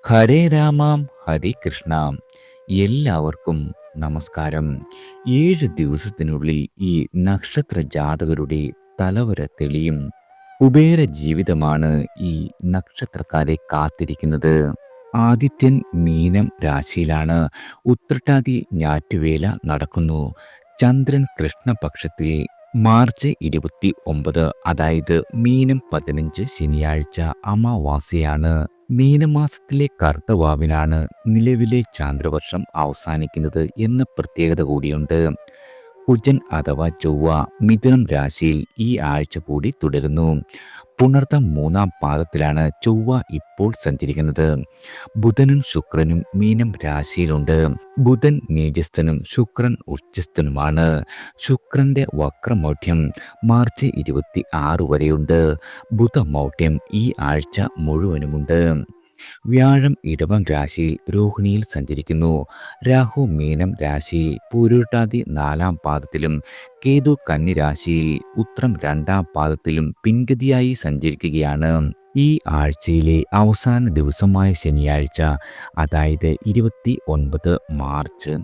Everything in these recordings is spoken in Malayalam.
ഹരേ രാമാം ഹരേ കൃഷ്ണ. എല്ലാവർക്കും നമസ്കാരം. 7 ദിവസത്തിനുള്ളിൽ ഈ നക്ഷത്ര ജാതകരുടെ തലവര തെളിയും. കുബേര ജീവിതമാണ് ഈ നക്ഷത്രക്കാരെ കാത്തിരിക്കുന്നത്. ആദിത്യൻ മീനം രാശിയിലാണ്. ഉത്രട്ടാതി ഞാറ്റുവേല നടക്കുന്നു. ചന്ദ്രൻ കൃഷ്ണപക്ഷത്തിൽ. മാർച്ച് 29, അതായത് മീനം 15 ശനിയാഴ്ച അമാവാസിയാണ്. മീനമാസത്തിലെ കർത്തവാവിനാണ് നിലവിലെ ചാന്ദ്രവർഷം അവസാനിക്കുന്നത് എന്ന പ്രത്യേകത കൂടിയുണ്ട്. കുജൻ അഥവാ ചൊവ്വ മിഥുനം രാശിയിൽ ഈ ആഴ്ച കൂടി തുടരുന്നു. പുണർതം 3-ാം പാദത്തിലാണ് ചൊവ്വ ഇപ്പോൾ സഞ്ചരിക്കുന്നത്. ബുധനും ശുക്രനും മീനം രാശിയിലുണ്ട്. ബുധൻ നീചസ്ഥനും ശുക്രൻ ഉച്ചസ്ഥനുമാണ്. ശുക്രന്റെ വക്രമൗഢ്യം മാർച്ച് 26 വരെയുണ്ട്. ബുധമൗഢ്യം ഈ ആഴ്ച മുഴുവനുമുണ്ട്. വ്യാഴം ഇടവം രാശിയിൽ രോഹിണിയിൽ സഞ്ചരിക്കുന്നു. രാഹു മീനം രാശിയിൽ പൂരുരുട്ടാതി 4-ാം പാദത്തിലും കേതു കന്നി രാശിയിൽ ഉത്രം 2-ാം പാദത്തിലും പിൻഗതിയായി സഞ്ചരിക്കുകയാണ്. ഈ ആഴ്ചയിലെ അവസാന ദിവസമായ ശനിയാഴ്ച, അതായത് 29 മാർച്ച്,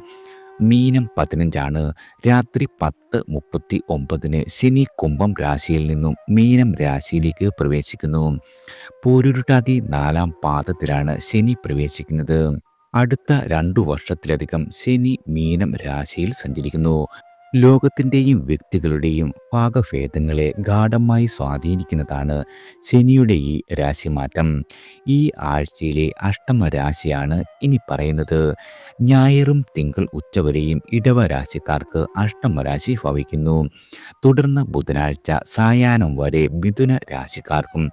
മീനം 15 രാത്രി 10:39 ശനി കുംഭം രാശിയിൽ നിന്നും മീനം രാശിയിലേക്ക് പ്രവേശിക്കുന്നു. പൂരുരുട്ടാതി 4-ാം പാദത്തിലാണ് ശനി പ്രവേശിക്കുന്നത്. അടുത്ത 2 വർഷത്തിലധികം ശനി മീനം രാശിയിൽ സഞ്ചരിക്കുന്നു. ലോകത്തിൻ്റെയും വ്യക്തികളുടെയും ഭാഗഭേദങ്ങളെ ഗാഢമായി സ്വാധീനിക്കുന്നതാണ് ശനിയുടെ ഈ രാശിമാറ്റം. ഈ ആഴ്ചയിലെ അഷ്ടമ രാശിയാണ് ഇനി പറയുന്നത്. ഞായറും തിങ്കൾ ഉച്ചവരെയും ഇടവ രാശിക്കാർക്ക് അഷ്ടമരാശി ഭവിക്കുന്നു. തുടർന്ന് ബുധനാഴ്ച സായാഹ്നം വരെ മിഥുന രാശിക്കാർക്കും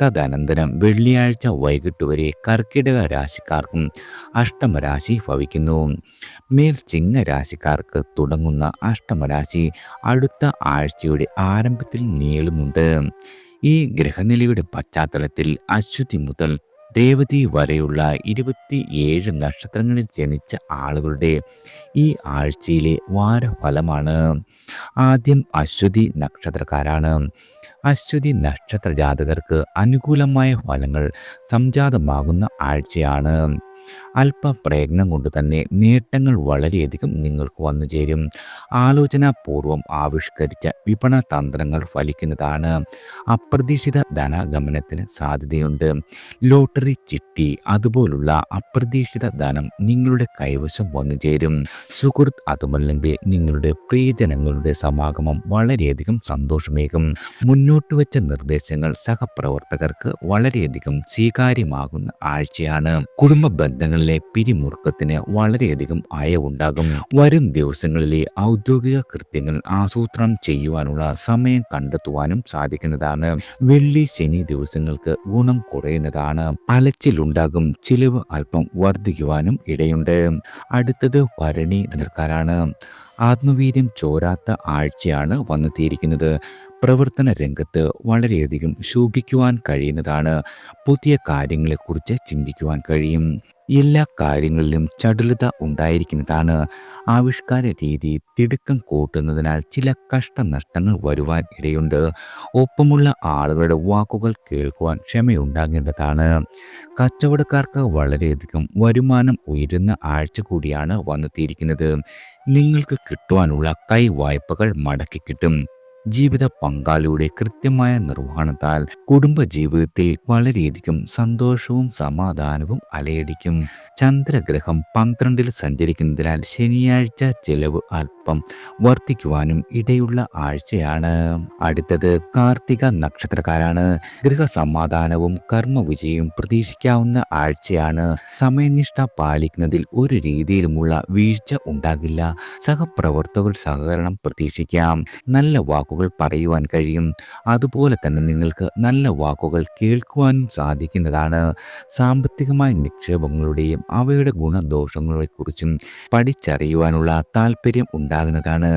തദനന്തരം വെള്ളിയാഴ്ച വൈകിട്ട് വരെ കർക്കിടക രാശിക്കാർക്കും അഷ്ടമരാശി ഭവിക്കുന്നു. മേൽ ചിങ്ങ രാശിക്കാർക്ക് തുടങ്ങുന്ന അഷ്ടമരാശി അടുത്ത ആഴ്ചയുടെ ആരംഭത്തിൽ നീളുന്നുണ്ട്. ഈ ഗ്രഹനിലയുടെ പശ്ചാത്തലത്തിൽ അശ്വതി മുതൽ രേവതി വരെയുള്ള 27 നക്ഷത്രങ്ങളിൽ ജനിച്ച ആളുകളുടെ ഈ ആഴ്ചയിലെ വാരഫലമാണ്. ആദ്യം അശ്വതി നക്ഷത്രക്കാരാണ്. അശ്വതി നക്ഷത്ര ജാതകർക്ക് അനുകൂലമായ ഫലങ്ങൾ സംജാതമാകുന്ന ആഴ്ചയാണ്. അല്പ പ്രയത്നം കൊണ്ട് തന്നെ നേട്ടങ്ങൾ വളരെയധികം നിങ്ങൾക്ക് വന്നു ചേരും. ആലോചനാപൂർവം ആവിഷ്കരിച്ച വിപണന തന്ത്രങ്ങൾ ഫലിക്കുന്നതാണ്. അപ്രതീക്ഷിത ധനാഗമനത്തിന് സാധ്യതയുണ്ട്. ലോട്ടറി, ചിട്ടി അതുപോലുള്ള അപ്രതീക്ഷിത ധനം നിങ്ങളുടെ കൈവശം വന്നു ചേരും. സുഹൃത്ത് അതുമല്ലെങ്കിൽ നിങ്ങളുടെ പ്രിയജനങ്ങളുടെ സമാഗമം വളരെയധികം സന്തോഷമേകും. മുന്നോട്ട് വെച്ച നിർദ്ദേശങ്ങൾ സഹപ്രവർത്തകർക്ക് വളരെയധികം സ്വീകാര്യമാകുന്ന ആഴ്ചയാണ്. കുടുംബ ബന്ധങ്ങളിലെ പിരിമുറുക്കത്തിന് വളരെയധികം അയവുണ്ടാകും. വരും ദിവസങ്ങളിലെ ഔദ്യോഗിക കൃത്യങ്ങൾ ആസൂത്രണം ചെയ്യുവാനുള്ള സമയം കണ്ടെത്തുവാനും സാധിക്കുന്നതാണ്. വെള്ളി ശനി ദിവസങ്ങൾക്ക് ഗുണം കുറയുന്നതാണ്. അലച്ചിലുണ്ടാകും. ചിലവ് അല്പം വർദ്ധിക്കുവാനും ഇടയുണ്ട്. അടുത്തത് ഭരണി നക്ഷത്രക്കാരാണ്. ആത്മവീര്യം ചോരാത്ത ആഴ്ചയാണ് വന്നെത്തിയിരിക്കുന്നത്. പ്രവർത്തന രംഗത്ത് വളരെയധികം ശോഭിക്കുവാൻ കഴിയുന്നതാണ്. പുതിയ കാര്യങ്ങളെക്കുറിച്ച് ചിന്തിക്കുവാൻ കഴിയും. എല്ലാ കാര്യങ്ങളിലും ചടുലത ഉണ്ടായിരിക്കുന്നതാണ്. ആവിഷ്കാര രീതി തിടുക്കം കൂട്ടുന്നതിനാൽ ചില കഷ്ടനഷ്ടങ്ങൾ വരുവാൻ ഇടയുണ്ട്. ഒപ്പമുള്ള ആളുകളുടെ വാക്കുകൾ കേൾക്കുവാൻ ക്ഷമയുണ്ടാകേണ്ടതാണ്. കച്ചവടക്കാർക്ക് വളരെയധികം വരുമാനം ഉയരുന്ന ആഴ്ച കൂടിയാണ് വന്നെത്തിയിരിക്കുന്നത്. നിങ്ങൾക്ക് കിട്ടുവാനുള്ള കൈവായ്പകൾ മടക്കി കിട്ടും. ജീവിത പങ്കാളിയുടെ കൃത്യമായ നിർവഹണത്താൽ കുടുംബജീവിതത്തിൽ വളരെയധികം സന്തോഷവും സമാധാനവും അലയടിക്കും. ചന്ദ്രഗ്രഹം 12-ൽ സഞ്ചരിക്കുന്നതിനാൽ ശനിയാഴ്ച ചെലവ് അല്പം വർദ്ധിക്കുവാനും ഇടയുള്ള ആഴ്ചയാണ്. അടുത്തത് കാർത്തിക നക്ഷത്രക്കാരാണ്. ഗൃഹസമാധാനവും കർമ്മവിജയവും പ്രതീക്ഷിക്കാവുന്ന ആഴ്ചയാണ്. സമയനിഷ്ഠ പാലിക്കുന്നതിൽ ഒരു രീതിയിലുമുള്ള വീഴ്ച ഉണ്ടാകില്ല. സഹപ്രവർത്തകർ സഹകരണം പ്രതീക്ഷിക്കാം. നല്ല വാക്കുകൾ പറയുവാൻ കഴിയും. അതുപോലെ തന്നെ നിങ്ങൾക്ക് നല്ല വാക്കുകൾ കേൾക്കുവാനും സാധിക്കുന്നതാണ്. സാമ്പത്തികമായ നിക്ഷേപങ്ങളുടെയും അവയുടെ ഗുണദോഷങ്ങളെക്കുറിച്ചും പഠിച്ചറിയുവാനുള്ള താല്പര്യം ഉണ്ടാകുന്നതാണ്.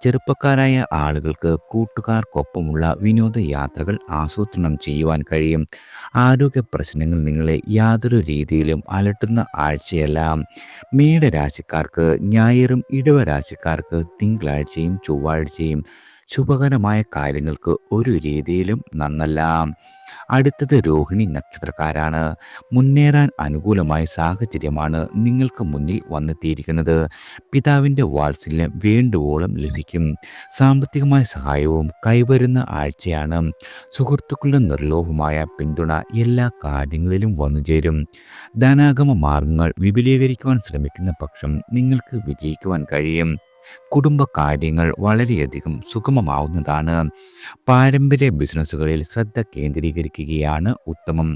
ചെറുപ്പക്കാരായ ആളുകൾക്ക് കൂട്ടുകാർക്കൊപ്പമുള്ള വിനോദയാത്രകൾ ആസൂത്രണം ചെയ്യുവാൻ കഴിയും. ആരോഗ്യ പ്രശ്നങ്ങൾ നിങ്ങളെ യാതൊരു രീതിയിലും അലട്ടുന്ന ആഴ്ചയല്ല. മേടരാശിക്കാർക്ക് ഞായറും ഇടവരാശിക്കാർക്ക് തിങ്കളാഴ്ചയും ചൊവ്വാഴ്ചയും ശുഭകരമായ കാര്യങ്ങൾക്ക് ഒരു രീതിയിലും നന്നല്ല. അടുത്തത് രോഹിണി നക്ഷത്രക്കാരാണ്. മുന്നേറാൻ അനുകൂലമായ സാഹചര്യമാണ് നിങ്ങൾക്ക് മുന്നിൽ വന്നെത്തിയിരിക്കുന്നത്. പിതാവിൻ്റെ വാത്സല്യം വേണ്ടുവോളം ലഭിക്കും. സാമ്പത്തികമായ സഹായവും കൈവരുന്ന ആഴ്ചയാണ്. സുഹൃത്തുക്കളുടെ നിർലോഭമായ പിന്തുണ എല്ലാ കാര്യങ്ങളിലും വന്നുചേരും. ധനാഗമ മാർഗങ്ങൾ വിപുലീകരിക്കുവാൻ ശ്രമിക്കുന്ന പക്ഷം നിങ്ങൾക്ക് വിജയിക്കുവാൻ കഴിയും. കുടുംബകാര്യങ്ങൾ വളരെയധികം സുഗമമാവുന്നതാണ്. പാരമ്പര്യ ബിസിനസ്സുകളിൽ ശ്രദ്ധ കേന്ദ്രീകരിക്കുകയാണ് ഉത്തമം.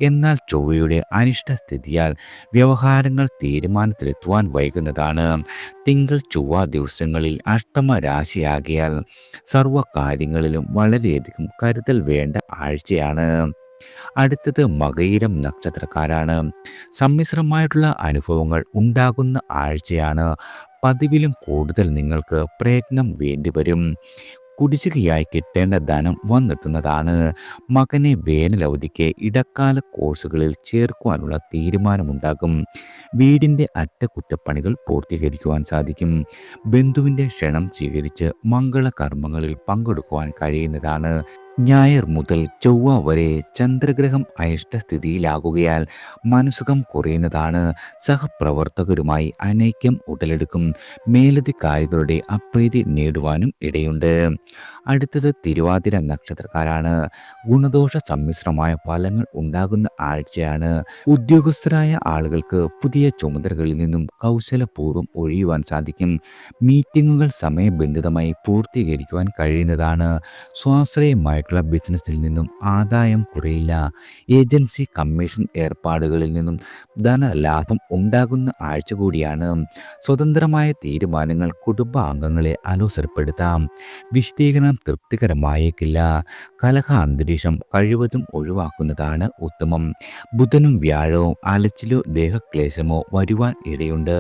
എന്നാൽ ചൊവ്വയുടെ അനിഷ്ടസ്ഥിതിയാൽ വ്യവഹാരങ്ങൾ തീരുമാനത്തിലെത്തുവാൻ വൈകുന്നതാണ്. തിങ്കൾ ചൊവ്വ ദിവസങ്ങളിൽ അഷ്ടമ രാശിയാകിയാൽ സർവ്വകാര്യങ്ങളിലും വളരെയധികം കരുതൽ വേണ്ട ആഴ്ചയാണ്. അടുത്തത് മകയിരം നക്ഷത്രക്കാരാണ്. സമ്മിശ്രമായിട്ടുള്ള അനുഭവങ്ങൾ ഉണ്ടാകുന്ന ആഴ്ചയാണ്. പതിവിലും കൂടുതൽ നിങ്ങൾക്ക് പ്രയത്നം വേണ്ടിവരും. കുടിശ്ശികയായി കിട്ടേണ്ട ധനം വന്നെത്തുന്നതാണ്. മകനെ വേനലവധിക്ക് ഇടക്കാല കോഴ്സുകളിൽ ചേർക്കുവാനുള്ള തീരുമാനമുണ്ടാകും. വീടിൻ്റെ അറ്റകുറ്റപ്പണികൾ പൂർത്തീകരിക്കുവാൻ സാധിക്കും. ബന്ധുവിൻ്റെ ക്ഷണം സ്വീകരിച്ച് മംഗളകർമ്മങ്ങളിൽ പങ്കെടുക്കുവാൻ കഴിയുന്നതാണ്. ഞായർ മുതൽ ചൊവ്വ വരെ ചന്ദ്രഗ്രഹം അനിഷ്ടസ്ഥിതിയിലാകുകയാൽ മനസുഖം കുറയുന്നതാണ്. സഹപ്രവർത്തകരുമായി അനൈക്യം ഉടലെടുക്കും. മേലധികാരികളുടെ അപ്രീതി നേടുവാനും ഇടയുണ്ട്. അടുത്തത് തിരുവാതിര നക്ഷത്രക്കാരാണ്. ഗുണദോഷ സമ്മിശ്രമായ ഫലങ്ങൾ ഉണ്ടാകുന്ന ആഴ്ചയാണ്. ഉദ്യോഗസ്ഥരായ ആളുകൾക്ക് പുതിയ ചുമതലകളിൽ നിന്നും കൗശലപൂർവ്വം ഒഴിയുവാൻ സാധിക്കും. മീറ്റിങ്ങുകൾ സമയബന്ധിതമായി പൂർത്തീകരിക്കുവാൻ കഴിയുന്നതാണ്. സ്വാശ്രയമായിട്ടുള്ള ബിസിനസ്സിൽ നിന്നും ആദായം കുറയില്ല. ഏജൻസി കമ്മീഷൻ ഏർപ്പാടുകളിൽ നിന്നും ധനലാഭം ഉണ്ടാകുന്ന ആഴ്ച കൂടിയാണ്. സ്വതന്ത്രമായ തീരുമാനങ്ങൾ കുടുംബാംഗങ്ങളെ അലോസരപ്പെടുത്താം. വിശദീകരണം തൃപ്തികരമായേക്കില്ല. കലഹ അന്തരീക്ഷം കഴിവതും ഒഴിവാക്കുന്നതാണ് ഉത്തമം. ബുധനും വ്യാഴവും അലച്ചിലോ ദേഹക്ലേശമോ വരുവാൻ ഇടയുണ്ട്.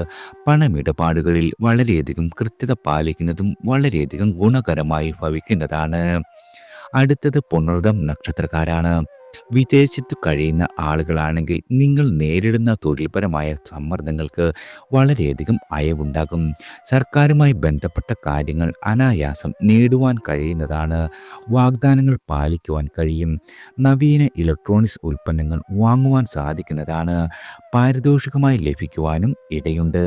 പണമിടപാടുകളിൽ വളരെയധികം കൃത്യത പാലിക്കുന്നതും വളരെയധികം ഗുണകരമായി ഭവിക്കുന്നതാണ്. അടുത്തത് പുണർദം നക്ഷത്രക്കാരാണ്. വിദേശത്ത് കഴിയുന്ന ആളുകളാണെങ്കിൽ നിങ്ങൾ നേരിടുന്ന തൊഴിൽപരമായ സമ്മർദ്ദങ്ങൾക്ക് വളരെയധികം അയവുണ്ടാകും. സർക്കാരുമായി ബന്ധപ്പെട്ട കാര്യങ്ങൾ അനായാസം നേടുവാൻ കഴിയുന്നതാണ്. വാഗ്ദാനങ്ങൾ പാലിക്കുവാൻ കഴിയും. നവീന ഇലക്ട്രോണിക്സ് ഉൽപ്പന്നങ്ങൾ വാങ്ങുവാൻ സാധിക്കുന്നതാണ്. പാരിതോഷികമായി ലഭിക്കുവാനും ഇടയുണ്ട്.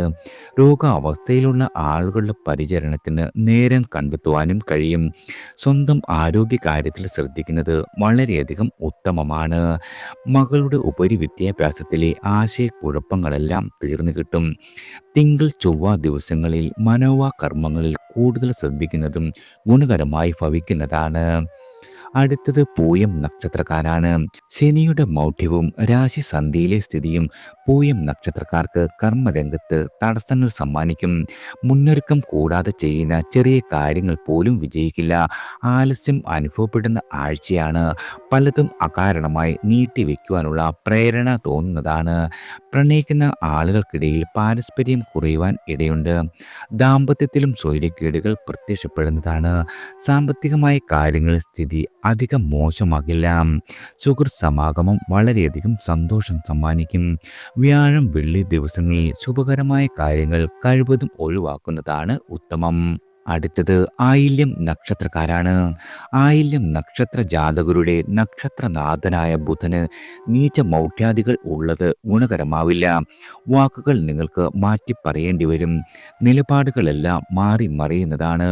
രോഗാവസ്ഥയിലുള്ള ആളുകളുടെ പരിചരണത്തിന് നേരം കണ്ടെത്തുവാനും കഴിയും. സ്വന്തം ആരോഗ്യകാര്യത്തിൽ ശ്രദ്ധിക്കുന്നത് വളരെയധികം ഉത്തമമാണ്. മകളുടെ ഉപരി വിദ്യാഭ്യാസത്തിലെ ആശയക്കുഴപ്പങ്ങളെല്ലാം തീർന്നു കിട്ടും. തിങ്കൾ ചൊവ്വ ദിവസങ്ങളിൽ മനോവാകർമ്മങ്ങളിൽ കൂടുതൽ ശ്രദ്ധിക്കുന്നതും ഗുണകരമായി ഭവിക്കുന്നതാണ്. അടുത്തത് പൂയം നക്ഷത്രക്കാരാണ്. ശനിയുടെ മൗഢ്യവും രാശിസന്ധിയിലെ സ്ഥിതിയും പൂയം നക്ഷത്രക്കാർക്ക് കർമ്മരംഗത്ത് തടസ്സങ്ങൾ സമ്മാനിക്കും. മുന്നൊരുക്കം കൂടാതെ ചെയ്യുന്ന ചെറിയ കാര്യങ്ങൾ പോലും വിജയിക്കില്ല. ആലസ്യം അനുഭവപ്പെടുന്ന ആഴ്ചയാണ്. പലതും അകാരണമായി നീട്ടിവെക്കുവാനുള്ള പ്രേരണ തോന്നുന്നതാണ്. പ്രണയിക്കുന്ന ആളുകൾക്കിടയിൽ പാരസ്പര്യം കുറയുവാൻ ഇടയുണ്ട്. ദാമ്പത്യത്തിലും സ്വൈര്യക്കേടുകൾ പ്രത്യക്ഷപ്പെടുന്നതാണ്. സാമ്പത്തികമായ കാര്യങ്ങളിൽ സ്ഥിതി അധികം മോശമാകില്ല. സുഹൃത്ത് സമാഗമം വളരെയധികം സന്തോഷം സമ്മാനിക്കും. വ്യാഴം വെള്ളി ദിവസങ്ങളിൽ ശുഭകരമായ കാര്യങ്ങൾ കഴിവതും ഒഴിവാക്കുന്നതാണ് ഉത്തമം. അടുത്തത് ആയില്യം നക്ഷത്രക്കാരാണ്. ആയില്യം നക്ഷത്ര ജാതകരുടെ നക്ഷത്രനാഥനായ ബുധന് നീച്ച മൗഢ്യാദികൾ ഉള്ളത് ഗുണകരമാവില്ല. വാക്കുകൾ നിങ്ങൾക്ക് മാറ്റി പറയേണ്ടി വരും. നിലപാടുകളെല്ലാം മാറി മറിയുന്നതാണ്.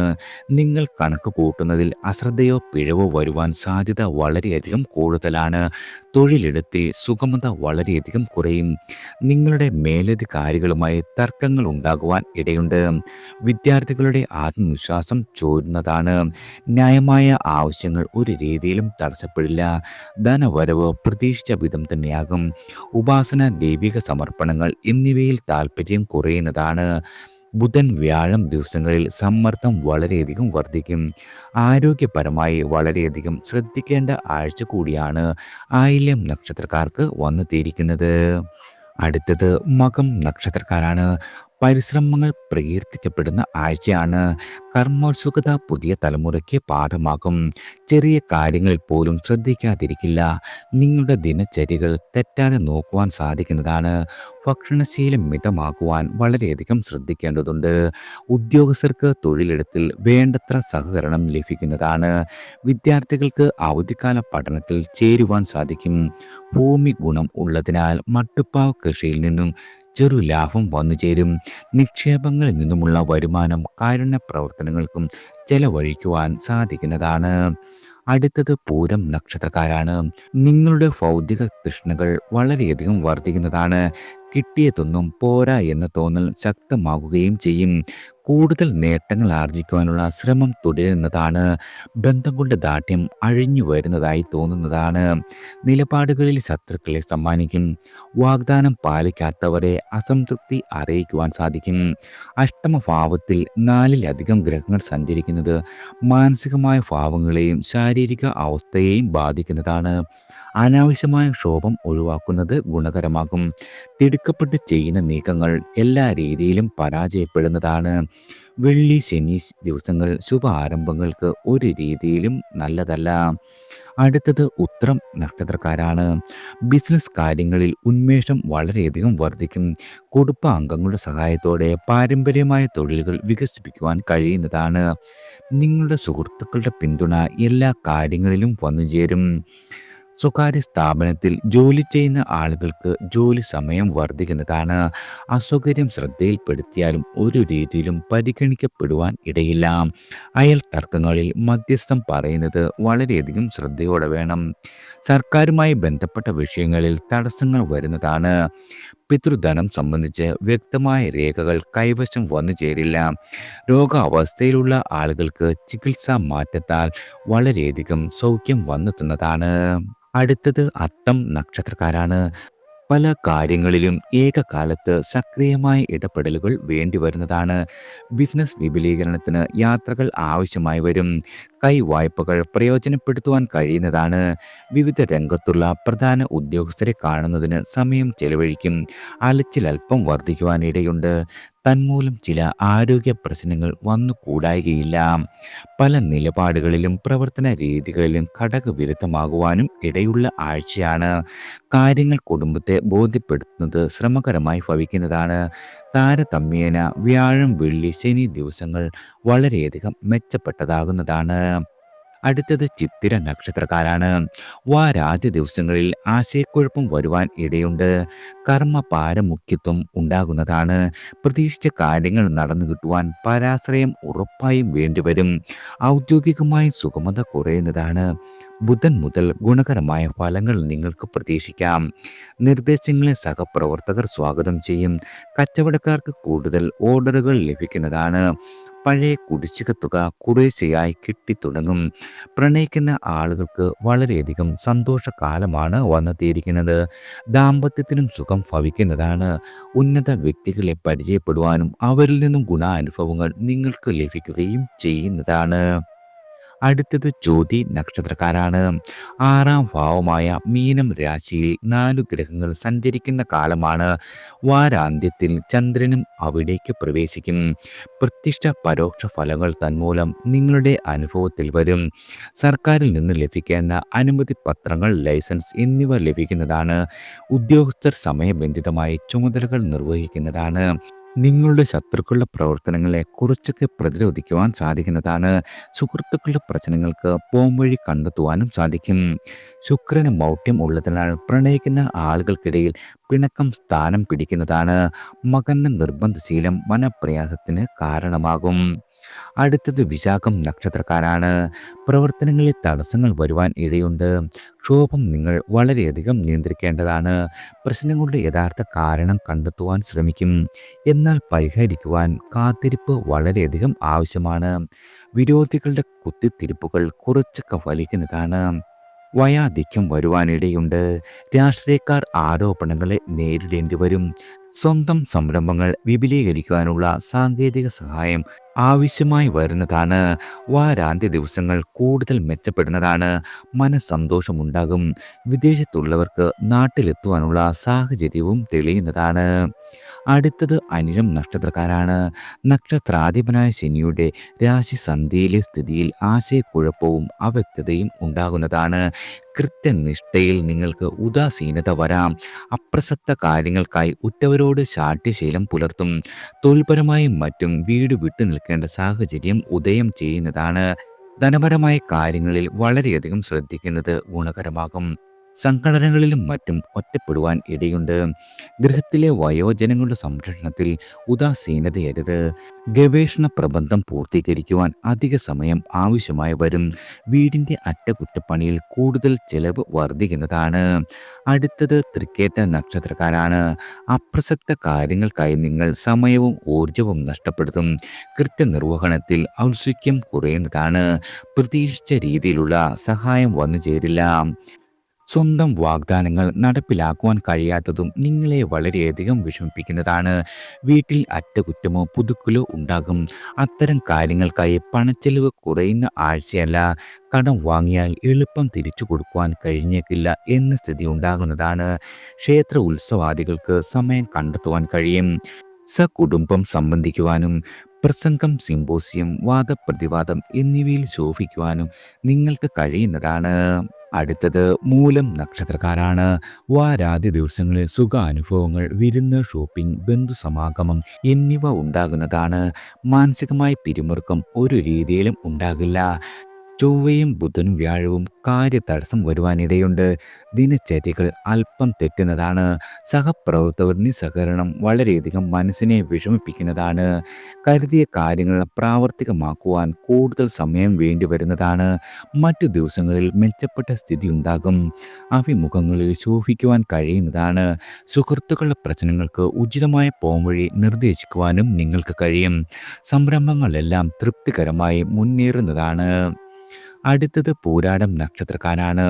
നിങ്ങൾ കണക്ക് കൂട്ടുന്നതിൽ അശ്രദ്ധയോ പിഴവോ വരുവാൻ സാധ്യത വളരെയധികം കൂടുതലാണ്. തൊഴിലിടത്തെ സുഗമത വളരെയധികം കുറയും. നിങ്ങളുടെ മേലധികാരികളുമായി തർക്കങ്ങൾ ഉണ്ടാകുവാൻ ഇടയുണ്ട്. വിദ്യാർത്ഥികളുടെ ആത്മവിശ്വാസം ചോരുന്നതാണ്. ന്യായമായ ആവശ്യങ്ങൾ ഒരു രീതിയിലും തടസ്സപ്പെടില്ല. ധനവരവ് പ്രതീക്ഷിച്ച വിധം തന്നെയാകും. ഉപാസന, ദൈവിക സമർപ്പണങ്ങൾ എന്നിവയിൽ താല്പര്യം കുറയുന്നതാണ്. ബുധൻ വ്യാഴം ദിവസങ്ങളിൽ സമ്മർദ്ദം വളരെയധികം വർദ്ധിക്കും. ആരോഗ്യപരമായി വളരെയധികം ശ്രദ്ധിക്കേണ്ട ആഴ്ച കൂടിയാണ് ആയില്യം നക്ഷത്രക്കാർക്ക് വന്നെത്തിയിരിക്കുന്നത്. അടുത്തത് മകം നക്ഷത്രക്കാരാണ്. പരിശ്രമങ്ങൾ പ്രകീർത്തിക്കപ്പെടുന്ന ആഴ്ചയാണ്. കർമ്മോത്സുകത പുതിയ തലമുറയ്ക്ക് പാഠമാകും. ചെറിയ കാര്യങ്ങളിൽ പോലും ശ്രദ്ധിക്കാതിരിക്കില്ല. നിങ്ങളുടെ ദിനചര്യകൾ തെറ്റാതെ നോക്കുവാൻ സാധിക്കുന്നതാണ്. ഭക്ഷണശീലം മിതമാക്കുവാൻ വളരെയധികം ശ്രദ്ധിക്കേണ്ടതുണ്ട്. ഉദ്യോഗസ്ഥർക്ക് തൊഴിലിടത്തിൽ വേണ്ടത്ര സഹകരണം ലഭിക്കുന്നതാണ്. വിദ്യാർത്ഥികൾക്ക് അവധിക്കാല പഠനത്തിൽ ചേരുവാൻ സാധിക്കും. ഭൂമി ഗുണം ഉള്ളതിനാൽ മട്ടുപ്പാവ് കൃഷിയിൽ നിന്നും ചെറു ലാഭം വന്നു ചേരും. നിക്ഷേപങ്ങളിൽ നിന്നുമുള്ള വരുമാനം കാരുണ്യ പ്രവർത്തനങ്ങൾക്കും ചെലവഴിക്കുവാൻ സാധിക്കുന്നതാണ്. അടുത്തത് പൂരം നക്ഷത്രക്കാരാണ്. നിങ്ങളുടെ ഭൗതിക തൃഷ്ണകൾ വളരെയധികം വർദ്ധിക്കുന്നതാണ്. കിട്ടിയതൊന്നും പോരാ എന്ന തോന്നൽ ശക്തമാകുകയും ചെയ്യും. കൂടുതൽ നേട്ടങ്ങൾ ആർജിക്കുവാനുള്ള ശ്രമം തുടരുന്നതാണ്. ബന്ധങ്ങളുടെ ദാർഢ്യം അഴിഞ്ഞു വരുന്നതായി തോന്നുന്നതാണ്. നിലപാടുകളിൽ ശത്രുക്കളെ സമ്മാനിക്കും. വാഗ്ദാനം പാലിക്കാത്തവരെ അസംതൃപ്തി അറിയിക്കുവാൻ സാധിക്കും. അഷ്ടമഭാവത്തിൽ നാലിലധികം ഗ്രഹങ്ങൾ സഞ്ചരിക്കുന്നത് മാനസികമായ ഭാവങ്ങളെയും ശാരീരിക അവസ്ഥയെയും ബാധിക്കുന്നതാണ്. അനാവശ്യമായ ക്ഷോഭം ഒഴിവാക്കുന്നത് ഗുണകരമാകും. തിടുക്കപ്പെട്ട് ചെയ്യുന്ന നീക്കങ്ങൾ എല്ലാ രീതിയിലും പരാജയപ്പെടുന്നതാണ്. വെള്ളി ശനി ദിവസങ്ങൾ ശുഭ ആരംഭങ്ങൾക്ക് ഒരു രീതിയിലും നല്ലതല്ല. അടുത്തത് ഉത്രം നക്ഷത്രക്കാരാണ്. ബിസിനസ് കാര്യങ്ങളിൽ ഉന്മേഷം വളരെയധികം വർദ്ധിക്കും. കുടുംബ അംഗങ്ങളുടെ സഹായത്തോടെ പാരമ്പര്യമായ തൊഴിലുകൾ വികസിപ്പിക്കുവാൻ കഴിയുന്നതാണ്. നിങ്ങളുടെ സുഹൃത്തുക്കളുടെ പിന്തുണ എല്ലാ കാര്യങ്ങളിലും വന്നുചേരും. സ്വകാര്യ സ്ഥാപനത്തിൽ ജോലി ചെയ്യുന്ന ആളുകൾക്ക് ജോലി സമയം വർദ്ധിക്കുന്നതാണ്. അസൗകര്യം ശ്രദ്ധയിൽപ്പെടുത്തിയാലും ഒരു രീതിയിലും പരിഗണിക്കപ്പെടുവാൻ ഇടയില്ല. അയൽ തർക്കങ്ങളിൽ മധ്യസ്ഥം പറയുന്നത് വളരെയധികം ശ്രദ്ധയോടെ വേണം. സർക്കാരുമായി ബന്ധപ്പെട്ട വിഷയങ്ങളിൽ തടസ്സങ്ങൾ വരുന്നതാണ്. പിതൃധനം സംബന്ധിച്ച് വ്യക്തമായ രേഖകൾ കൈവശം വന്നു ചേരില്ല. രോഗാവസ്ഥയിലുള്ള ആളുകൾക്ക് ചികിത്സാ മാറ്റത്താൽ വളരെയധികം സൗഖ്യം വന്നെത്തുന്നതാണ്. അടുത്തത് അത്തം നക്ഷത്രക്കാരാണ്. പല കാര്യങ്ങളിലും ഏകകാലത്ത് സക്രിയമായ ഇടപെടലുകൾ വേണ്ടിവരുന്നതാണ്. ബിസിനസ് വിപുലീകരണത്തിന് യാത്രകൾ ആവശ്യമായി വരും. കൈവായ്പകൾ പ്രയോജനപ്പെടുത്തുവാൻ കഴിയുന്നതാണ്. വിവിധ രംഗത്തുള്ള പ്രധാന ഉദ്യോഗസ്ഥരെ കാണുന്നതിന് സമയം ചെലവഴിക്കും. അലച്ചിൽ അല്പം വർദ്ധിക്കുവാനിടയുണ്ട്. തന്മൂലം ചില ആരോഗ്യ പ്രശ്നങ്ങൾ വന്നുകൂടായികയില്ല. പല നിലപാടുകളിലും പ്രവർത്തന രീതികളിലും ഘടകവിരുദ്ധമാകുവാനും ഇടയുള്ള ആഴ്ചയാണ്. കാര്യങ്ങൾ കുടുംബത്തെ ബോധ്യപ്പെടുത്തുന്നത് ശ്രമകരമായി ഭവിക്കുന്നതാണ്. താരതമ്യേന വ്യാഴം വെള്ളി ശനി ദിവസങ്ങൾ വളരെയധികം മെച്ചപ്പെട്ടതാകുന്നതാണ്. അടുത്തത് ചിത്തിര നക്ഷത്രക്കാരാണ്. വാരാദ്യ ദിവസങ്ങളിൽ ആശയക്കുഴപ്പം വരുവാൻ ഇടയുണ്ട്. കർമ്മ പാരമുഖ്യത്വം ഉണ്ടാകുന്നതാണ്. പ്രതീക്ഷിച്ച കാര്യങ്ങൾ നടന്നു കിട്ടുവാൻ പരാശ്രയം ഉറപ്പായും വേണ്ടിവരും. ഔദ്യോഗികമായി സുഗമത കുറയുന്നതാണ്. ബുധൻ മുതൽ ഗുണകരമായ ഫലങ്ങൾ നിങ്ങൾക്ക് പ്രതീക്ഷിക്കാം. നിർദ്ദേശങ്ങളെ സഹപ്രവർത്തകർ സ്വാഗതം ചെയ്യും. കച്ചവടക്കാർക്ക് കൂടുതൽ ഓർഡറുകൾ ലഭിക്കുന്നതാണ്. പഴയ കുടിശ്ശിക തുക കുറേശ്ശെയായി കിട്ടിത്തുടങ്ങും. പ്രണയിക്കുന്ന ആളുകൾക്ക് വളരെയധികം സന്തോഷകാലമാണ് വന്നെത്തിയിരിക്കുന്നത്. ദാമ്പത്യത്തിനും സുഖം ഭവിക്കുന്നതാണ്. ഉന്നത വ്യക്തികളെ പരിചയപ്പെടുവാനും അവരിൽ നിന്നും ഗുണാനുഭവങ്ങൾ നിങ്ങൾക്ക് ലഭിക്കുകയും ചെയ്യുന്നതാണ്. അടുത്തത് ചോതി നക്ഷത്രക്കാരാണ്. ആറാം ഭാവമായ മീനം രാശിയിൽ 4 ഗ്രഹങ്ങൾ സഞ്ചരിക്കുന്ന കാലമാണ്. വാരാന്ത്യത്തിൽ ചന്ദ്രനും അവിടേക്ക് പ്രവേശിക്കും. പ്രത്യക്ഷ പരോക്ഷ ഫലങ്ങൾ തന്മൂലം നിങ്ങളുടെ അനുഭവത്തിൽ വരും. സർക്കാരിൽ നിന്ന് ലഭിക്കേണ്ട അനുമതി പത്രങ്ങൾ, ലൈസൻസ് എന്നിവ ലഭിക്കുന്നതാണ്. ഉദ്യോഗസ്ഥർ സമയബന്ധിതമായി ചുമതലകൾ നിർവഹിക്കുന്നതാണ്. നിങ്ങളുടെ ശത്രുക്കളുടെ പ്രവർത്തനങ്ങളെ കുറച്ചൊക്കെ പ്രതിരോധിക്കുവാൻ സാധിക്കുന്നതാണ്. സുഹൃത്തുക്കളുടെ പ്രശ്നങ്ങൾക്ക് പോംവഴി കണ്ടെത്തുവാനും സാധിക്കും. ശുക്രന് മൗഢ്യം ഉള്ളതിനാൽ പ്രണയിക്കുന്ന ആളുകൾക്കിടയിൽ പിണക്കം സ്ഥാനം പിടിക്കുന്നതാണ്. മകന്റെ നിർബന്ധശീലം മനപ്രയാസത്തിന് കാരണമാകും. അടുത്തത് വിശാഖം നക്ഷത്രക്കാരാണ്. പ്രവർത്തനങ്ങളിൽ തടസ്സങ്ങൾ വരുവാൻ ഇടയുണ്ട്. ക്ഷോഭം നിങ്ങൾ വളരെയധികം നിയന്ത്രിക്കേണ്ടതാണ്. പ്രശ്നങ്ങളുടെ യഥാർത്ഥ കാരണം കണ്ടെത്തുവാൻ ശ്രമിക്കും. എന്നാൽ പരിഹരിക്കുവാൻ കാത്തിരിപ്പ് വളരെയധികം ആവശ്യമാണ്. വിരോധികളുടെ കുത്തിത്തിരിപ്പുകൾ കുറച്ചൊക്കെ ഫലിക്കുന്നതാണ്. വയാധിക്യം വരുവാനിടയുണ്ട്. രാഷ്ട്രീയക്കാർ ആരോപണങ്ങളെ നേരിടേണ്ടി വരും. സ്വന്തം സംരംഭങ്ങൾ വിപുലീകരിക്കുവാനുള്ള സാങ്കേതിക സഹായം ആവശ്യമായി വരുന്നതാണ്. വാരാന്ത്യ ദിവസങ്ങൾ കൂടുതൽ മെച്ചപ്പെടുന്നതാണ്. മനസ്സന്തോഷമുണ്ടാകും. വിദേശത്തുള്ളവർക്ക് നാട്ടിലെത്തുവാനുള്ള സാഹചര്യവും തെളിയുന്നതാണ്. അടുത്തത് അനിഴം നക്ഷത്രക്കാരാണ്. നക്ഷത്രാധിപനായ ശനിയുടെ രാശിസന്ധിയിലെ സ്ഥിതിയിൽ ആശയക്കുഴപ്പവും അവ്യക്തതയും ഉണ്ടാകുന്നതാണ്. കൃത്യനിഷ്ഠയിൽ നിങ്ങൾക്ക് ഉദാസീനത വരാം. അപ്രസക്ത കാര്യങ്ങൾക്കായി ഉറ്റവരോട് ശാഠ്യശീലം പുലർത്തും. തൊഴിൽപരമായും മറ്റും വീട് വിട്ടു നിൽക്കേണ്ട സാഹചര്യം ഉദയം ചെയ്യുന്നതാണ്. ധനപരമായ കാര്യങ്ങളിൽ വളരെയധികം ശ്രദ്ധിക്കുന്നത് ഗുണകരമാകും. സംഘടനകളിലും മറ്റും ഒറ്റപ്പെടുവാൻ ഇടയുണ്ട്. ഗൃഹത്തിലെ വയോജനങ്ങളുടെ സംരക്ഷണത്തിൽ ഉദാസീനതയരുത്. ഗവേഷണ പ്രബന്ധം പൂർത്തീകരിക്കുവാൻ അധിക സമയം ആവശ്യമായി വരും. വീടിൻ്റെ അറ്റകുറ്റപ്പണിയിൽ കൂടുതൽ ചെലവ് വർദ്ധിക്കുന്നതാണ്. അടുത്തത് തൃക്കേറ്റ നക്ഷത്രക്കാരാണ്. അപ്രസക്ത കാര്യങ്ങൾക്കായി നിങ്ങൾ സമയവും ഊർജവും നഷ്ടപ്പെടുത്തും. കൃത്യനിർവഹണത്തിൽ ഔത്സുക്യം കുറയുന്നതാണ്. പ്രതീക്ഷിച്ച രീതിയിലുള്ള സഹായം വന്നു ചേരില്ല. സ്വന്തം വാഗ്ദാനങ്ങൾ നടപ്പിലാക്കുവാൻ കഴിയാത്തതും നിങ്ങളെ വളരെയധികം വിഷമിപ്പിക്കുന്നതാണ്. വീട്ടിൽ അറ്റകുറ്റമോ പുതുക്കലോ ഉണ്ടാകും. അത്തരം കാര്യങ്ങൾക്കായി പണച്ചെലവ് കുറയുന്ന ആഴ്ചയല്ല. കടം വാങ്ങിയാൽ എളുപ്പം തിരിച്ചു കൊടുക്കുവാൻ കഴിഞ്ഞേക്കില്ല എന്ന സ്ഥിതി ഉണ്ടാകുന്നതാണ്. ക്ഷേത്ര ഉത്സവാദികൾക്ക് സമയം കണ്ടെത്തുവാൻ കഴിയും. സകുടുംബം സംബന്ധിക്കുവാനും പ്രസംഗം, സിമ്പോസിയം, വാദപ്രതിവാദം എന്നിവയിൽ ശോഭിക്കുവാനും നിങ്ങൾക്ക് കഴിയുന്നതാണ്. അടുത്തത് മൂലം നക്ഷത്രക്കാരാണ്. വാരാദ്യ ദിവസങ്ങളിൽ സുഖാനുഭവങ്ങൾ, വിരുന്ന്, ഷോപ്പിംഗ്, ബന്ധുസമാഗമം എന്നിവ ഉണ്ടാകുന്നതാണ്. മാനസികമായ പിരിമുറുക്കം ഒരു രീതിയിലും ഉണ്ടാകില്ല. ചൊവ്വയും ബുധനും വ്യാഴവും കാര്യതടസ്സം വരുവാനിടയുണ്ട്. ദിനചര്യകൾ അല്പം തെറ്റുന്നതാണ്. സഹപ്രവർത്തകർ നിസ്സഹകരണം വളരെയധികം മനസ്സിനെ വിഷമിപ്പിക്കുന്നതാണ്. കരുതിയ കാര്യങ്ങൾ പ്രാവർത്തികമാക്കുവാൻ കൂടുതൽ സമയം വേണ്ടി വരുന്നതാണ്. മറ്റു ദിവസങ്ങളിൽ മെച്ചപ്പെട്ട സ്ഥിതി ഉണ്ടാകും. അഭിമുഖങ്ങളിൽ ശോഭിക്കുവാൻ കഴിയുന്നതാണ്. സുഹൃത്തുക്കളുടെ പ്രശ്നങ്ങൾക്ക് ഉചിതമായ പോംവഴി നിർദ്ദേശിക്കുവാനും നിങ്ങൾക്ക് കഴിയും. സംരംഭങ്ങളെല്ലാം തൃപ്തികരമായി മുന്നേറുന്നതാണ്. അടുത്തത് പൂരാടം നക്ഷത്രക്കാരാണ്.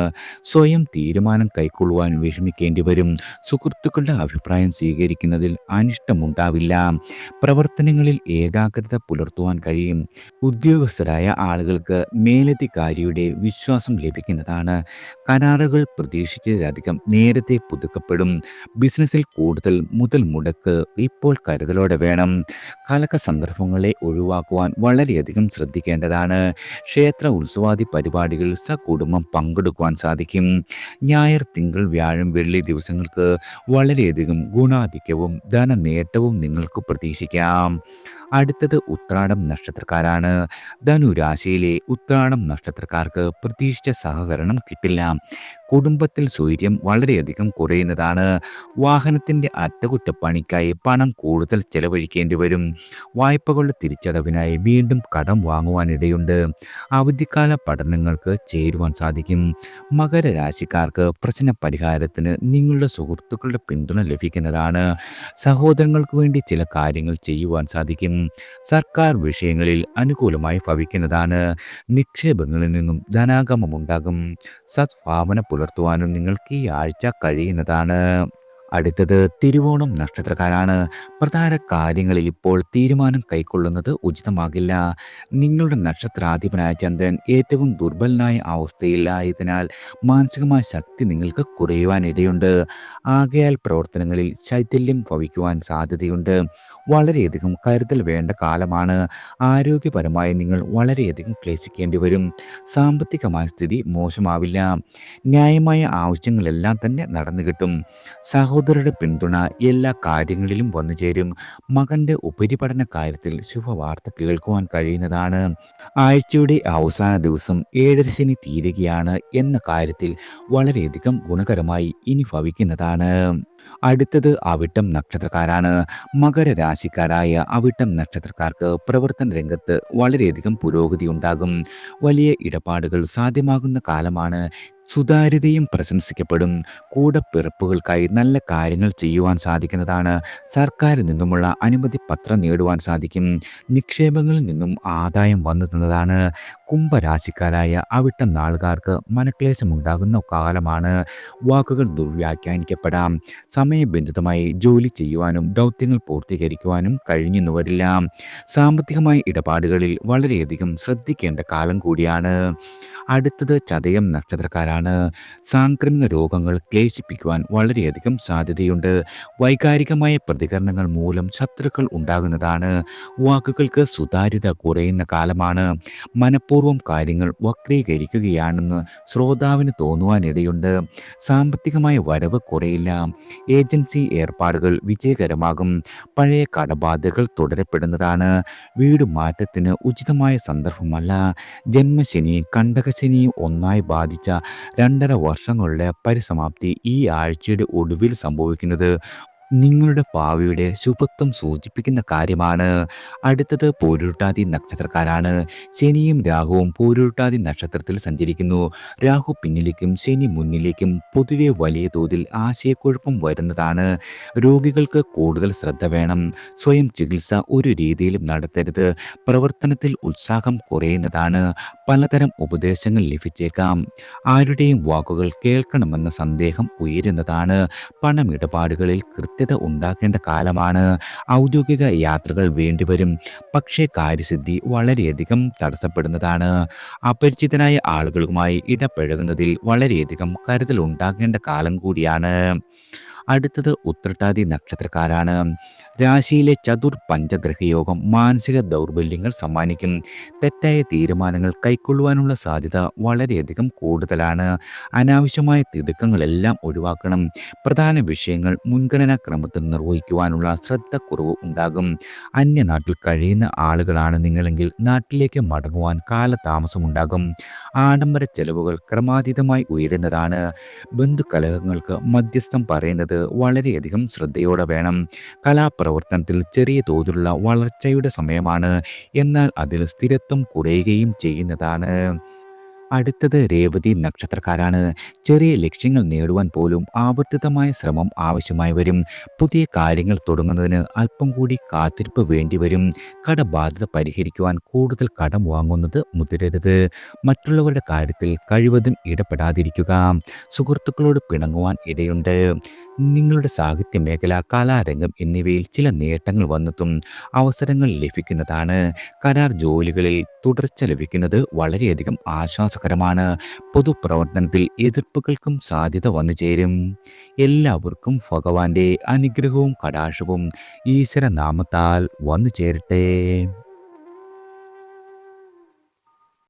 സ്വയം തീരുമാനം കൈക്കൊള്ളുവാൻ വിഷമിക്കേണ്ടി വരും. സുഹൃത്തുക്കളുടെ അഭിപ്രായം സ്വീകരിക്കുന്നതിൽ അനിഷ്ടമുണ്ടാവില്ല. പ്രവർത്തനങ്ങളിൽ ഏകാഗ്രത പുലർത്തുവാൻ കഴിയും. ഉദ്യോഗസ്ഥരായ ആളുകൾക്ക് മേലധികാരിയുടെ വിശ്വാസം ലഭിക്കുന്നതാണ്. കരാറുകൾ പ്രതീക്ഷിച്ചതിലധികം നേരത്തെ പുതുക്കപ്പെടും. ബിസിനസ്സിൽ കൂടുതൽ മുതൽ മുടക്ക് ഇപ്പോൾ കരുതലോടെ വേണം. കലക സന്ദർഭങ്ങളെ ഒഴിവാക്കുവാൻ വളരെയധികം ശ്രദ്ധിക്കേണ്ടതാണ്. ക്ഷേത്ര ഉത്സവാദി പരിപാടികളിൽ സകുടുംബം പങ്കെടുക്കുവാൻ സാധിക്കും. ഞായർ, തിങ്കൾ, വ്യാഴം, വെള്ളി ദിവസങ്ങൾക്ക് വളരെയധികം ഗുണാധിക്യവും ധനനേട്ടവും നിങ്ങൾക്ക് പ്രതീക്ഷിക്കാം. അടുത്തത് ഉത്രാടം നക്ഷത്രക്കാരാണ്. ധനുരാശിയിലെ ഉത്രാടം നക്ഷത്രക്കാർക്ക് പ്രതീക്ഷിച്ച സഹകരണം കിട്ടില്ല. കുടുംബത്തിൽ സ്വൈര്യം വളരെയധികം കുറയുന്നതാണ്. വാഹനത്തിൻ്റെ അറ്റകുറ്റപ്പണിക്കായി പണം കൂടുതൽ ചെലവഴിക്കേണ്ടി വരും. വായ്പകളുടെ തിരിച്ചടവിനായി വീണ്ടും കടം വാങ്ങുവാനിടയുണ്ട്. അവധിക്കാല പഠനങ്ങൾക്ക് ചേരുവാൻ സാധിക്കും. മകരരാശിക്കാർക്ക് പ്രശ്ന പരിഹാരത്തിന് നിങ്ങളുടെ സുഹൃത്തുക്കളുടെ പിന്തുണ ലഭിക്കുന്നതാണ്. സഹോദരങ്ങൾക്ക് വേണ്ടി ചില കാര്യങ്ങൾ ചെയ്യുവാൻ സാധിക്കും. സർക്കാർ വിഷയങ്ങളിൽ അനുകൂലമായി ഭവിക്കുന്നതാണ്. നിക്ഷേപങ്ങളിൽ നിന്നും ധനാഗമമുണ്ടാകും. സദ്ഭാവന പുലർത്തുവാനും നിങ്ങൾക്ക് ഈ ആഴ്ച കഴിയുന്നതാണ്. അടുത്തത് തിരുവോണം നക്ഷത്രക്കാരാണ്. പ്രധാന കാര്യങ്ങളിൽ ഇപ്പോൾ തീരുമാനം കൈക്കൊള്ളുന്നത് ഉചിതമാകില്ല. നിങ്ങളുടെ നക്ഷത്രാധിപനായ ചന്ദ്രൻ ഏറ്റവും ദുർബലനായ അവസ്ഥയിലായതിനാൽ മാനസികമായ ശക്തി നിങ്ങൾക്ക് കുറയുവാനിടയുണ്ട്. ആകയാൽ പ്രവർത്തനങ്ങളിൽ ശൈഥില്യം ഭവിക്കുവാൻ സാധ്യതയുണ്ട്. വളരെയധികം കരുതൽ വേണ്ട കാലമാണ്. ആരോഗ്യപരമായി നിങ്ങൾ വളരെയധികം ക്ലേശിക്കേണ്ടി വരും. സാമ്പത്തികമായ സ്ഥിതി മോശമാവില്ല. ന്യായമായ ആവശ്യങ്ങളെല്ലാം തന്നെ നടന്നു കിട്ടും. സഹോദരരുടെ പിന്തുണ എല്ലാ കാര്യങ്ങളിലും വന്നു ചേരും. മകൻ്റെ ഉപരിപഠന കാര്യത്തിൽ ശുഭവാർത്ത കേൾക്കുവാൻ കഴിയുന്നതാണ്. ആഴ്ചയുടെ അവസാന ദിവസം ഏഴരശനി തീരുകയാണ് എന്ന കാര്യത്തിൽ വളരെയധികം ഗുണകരമായി ഇനി ഭവിക്കുന്നതാണ്. അടുത്തത് അവിട്ടം നക്ഷത്രക്കാരാണ്. മകരരാശിക്കാരായ അവിട്ടം നക്ഷത്രക്കാർക്ക് പ്രവർത്തന രംഗത്ത് വളരെയധികം പുരോഗതി ഉണ്ടാകും. വലിയ ഇടപാടുകൾ സാധ്യമാകുന്ന കാലമാണ്. സുതാര്യതയും പ്രശംസിക്കപ്പെടും. കൂടപ്പിറപ്പുകൾക്കായി നല്ല കാര്യങ്ങൾ ചെയ്യുവാൻ സാധിക്കുന്നതാണ്. സർക്കാരിൽ നിന്നുമുള്ള അനുമതി പത്രം നേടുവാൻ സാധിക്കും. നിക്ഷേപങ്ങളിൽ നിന്നും ആദായം വന്നെത്തുന്നതാണ്. കുംഭരാശിക്കാരായ അവിട്ടം നാളുകാർക്ക് മനക്ലേശമുണ്ടാകുന്ന കാലമാണ്. വാക്കുകൾ ദുർവ്യാഖ്യാനിക്കപ്പെടാം. സമയബന്ധിതമായി ജോലി ചെയ്യുവാനും ദൗത്യങ്ങൾ പൂർത്തീകരിക്കുവാനും കഴിഞ്ഞെന്നു വരില്ല. സാമ്പത്തികമായ ഇടപാടുകളിൽ വളരെയധികം ശ്രദ്ധിക്കേണ്ട കാലം കൂടിയാണ്. അടുത്തത് ചതയം നക്ഷത്രക്കാരാണ്. സാംക്രമിക രോഗങ്ങൾ ക്ലേശിപ്പിക്കുവാൻ വളരെയധികം സാധ്യതയുണ്ട്. വൈകാരികമായ പ്രതികരണങ്ങൾ മൂലം ശത്രുക്കൾ ഉണ്ടാകുന്നതാണ്. വാക്കുകൾക്ക് സുതാര്യത കുറയുന്ന കാലമാണ്. മനഃപൂർവ്വം കാര്യങ്ങൾ വക്രീകരിക്കുകയാണെന്ന് ശ്രോതാവിന് തോന്നുവാനിടയുണ്ട്. സാമ്പത്തികമായ വരവ് കുറയില്ല. ഏജൻസി ഏർപ്പാടുകൾ വിജയകരമാകും. പഴയ കടബാധ്യതകൾ തുടരപ്പെടുന്നതാണ്. വീട് മാറ്റത്തിന് ഉചിതമായ സന്ദർഭമല്ല. ജന്മശനി കണ്ടകശനിയും ഒന്നായി ബാധിച്ച 2.5 വർഷങ്ങളുടെ പരിസമാപ്തി ഈ ആഴ്ചയുടെ ഒടുവിൽ സംഭവിക്കുന്നത് നിങ്ങളുടെ ഭാവിയുടെ ശുഭത്വം സൂചിപ്പിക്കുന്ന കാര്യമാണ്. അടുത്തത് പൂരുരുട്ടാതി നക്ഷത്രക്കാരാണ്. ശനിയും രാഹുവും പൂരുരുട്ടാതി നക്ഷത്രത്തിൽ സഞ്ചരിക്കുന്നു. രാഹു പിന്നിലേക്കും ശനി മുന്നിലേക്കും പൊതുവെ വലിയ തോതിൽ ആശയക്കുഴപ്പം വരുന്നതാണ്. രോഗികൾക്ക് കൂടുതൽ ശ്രദ്ധ വേണം. സ്വയം ചികിത്സ ഒരു രീതിയിലും നടത്തരുത്. പ്രവർത്തനത്തിൽ ഉത്സാഹം കുറയുന്നതാണ്. പലതരം ഉപദേശങ്ങൾ ലഭിച്ചേക്കാം. ആരുടെയും വാക്കുകൾ കേൾക്കണമെന്ന സന്ദേഹം ഉയരുന്നതാണ്. പണമിടപാടുകളിൽ കൃത്യത ഉണ്ടാക്കേണ്ട കാലമാണ്. ഔദ്യോഗിക യാത്രകൾ വേണ്ടിവരും. പക്ഷേ കാര്യസിദ്ധി വളരെയധികം തടസ്സപ്പെടുന്നതാണ്. അപരിചിതനായ ആളുകളുമായി ഇടപഴകുന്നതിൽ വളരെയധികം കരുതൽ ഉണ്ടാകേണ്ട കാലം കൂടിയാണ്. അടുത്തത് ഉത്രട്ടാതി നക്ഷത്രക്കാരാണ്. രാശിയിലെ ചതുർ പഞ്ചഗ്രഹയോഗം മാനസിക ദൗർബല്യങ്ങൾ സമ്മാനിക്കും. തെറ്റായ തീരുമാനങ്ങൾ കൈക്കൊള്ളുവാനുള്ള സാധ്യത വളരെയധികം കൂടുതലാണ്. അനാവശ്യമായ തിടുക്കങ്ങളെല്ലാം ഒഴിവാക്കണം. പ്രധാന വിഷയങ്ങൾ മുൻഗണനാ ക്രമത്തിൽ നിർവഹിക്കുവാനുള്ള ശ്രദ്ധക്കുറവ് ഉണ്ടാകും. അന്യനാട്ടിൽ കഴിയുന്ന ആളുകളാണ് നിങ്ങളെങ്കിൽ നാട്ടിലേക്ക് മടങ്ങുവാൻ കാലതാമസമുണ്ടാകും. ആഡംബര ചെലവുകൾ ക്രമാതീതമായി ഉയരുന്നതാണ്. ബന്ധുകലഹങ്ങൾക്ക് മധ്യസ്ഥം പറയുന്നത് വളരെയധികം ശ്രദ്ധയോടെ വേണം. കലാപ്രവർത്തനത്തിൽ ചെറിയ തോതിലുള്ള വളർച്ചയുടെ സമയമാണ്. എന്നാൽ അതിൽ സ്ഥിരത്വം കുറയുകയും ചെയ്യുന്നതാണ്. അടുത്തത് രേവതി നക്ഷത്രക്കാരാണ്. ചെറിയ ലക്ഷ്യങ്ങൾ നേടുവാൻ പോലും ആവർത്തിതമായ ശ്രമം ആവശ്യമായി വരും. പുതിയ കാര്യങ്ങൾ തുടങ്ങുന്നതിന് അല്പം കൂടി കാത്തിരിപ്പ് വേണ്ടിവരും. കടബാധ്യത പരിഹരിക്കുവാൻ കൂടുതൽ കടം വാങ്ങുന്നത് മുതിരരുത്. മറ്റുള്ളവരുടെ കാര്യത്തിൽ കഴിവതും ഇടപെടാതിരിക്കുക. സുഹൃത്തുക്കളോട് പിണങ്ങുവാൻ ഇടയുണ്ട്. നിങ്ങളുടെ സാഹിത്യ മേഖല, കലാരംഗം എന്നിവയിൽ ചില നേട്ടങ്ങൾ വന്നെത്തും. അവസരങ്ങൾ ലഭിക്കുന്നതാണ്. കരാർ ജോലികളിൽ തുടർച്ച ലഭിക്കുന്നത് വളരെയധികം ആശ്വാസകരമാണ്. പൊതുപ്രവർത്തനത്തിൽ എതിർപ്പുകൾക്കും സാധ്യത വന്നു ചേരും. എല്ലാവർക്കും ഭഗവാന്റെ അനുഗ്രഹവും കടാക്ഷവും ഈശ്വരനാമത്താൽ വന്നു ചേരട്ടെ.